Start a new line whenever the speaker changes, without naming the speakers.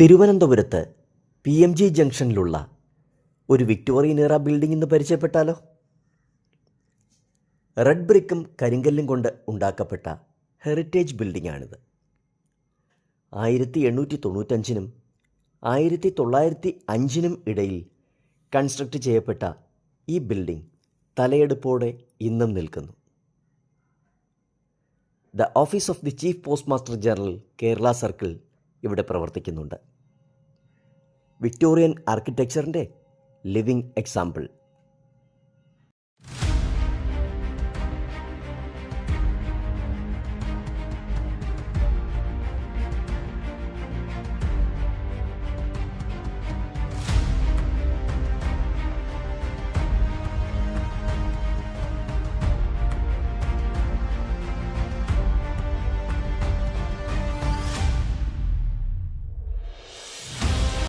തിരുവനന്തപുരത്ത് PMG ജംഗ്ഷനിലുള്ള ഒരു Victorian ഇറ ബിൽഡിംഗ് ഇന്ന് പരിചയപ്പെട്ടാലോ? റെഡ് ബ്രിക്കും കരിങ്കല്ലും കൊണ്ട് ഉണ്ടാക്കപ്പെട്ട ഹെറിറ്റേജ് ബിൽഡിംഗാണിത്. 1895-നും 1905-നും ഇടയിൽ കൺസ്ട്രക്റ്റ് ചെയ്യപ്പെട്ട ഈ ബിൽഡിംഗ് തലയെടുപ്പോടെ ഇന്നും നിൽക്കുന്നു. The office of the chief postmaster general Kerala circle ഇവിടെ പ്രവർത്തിക്കുന്നുണ്ട്. വിക്ടോറിയൻ ആർക്കിടെക്ചറിൻ്റെ ലിവിംഗ് എക്സാമ്പിൾ.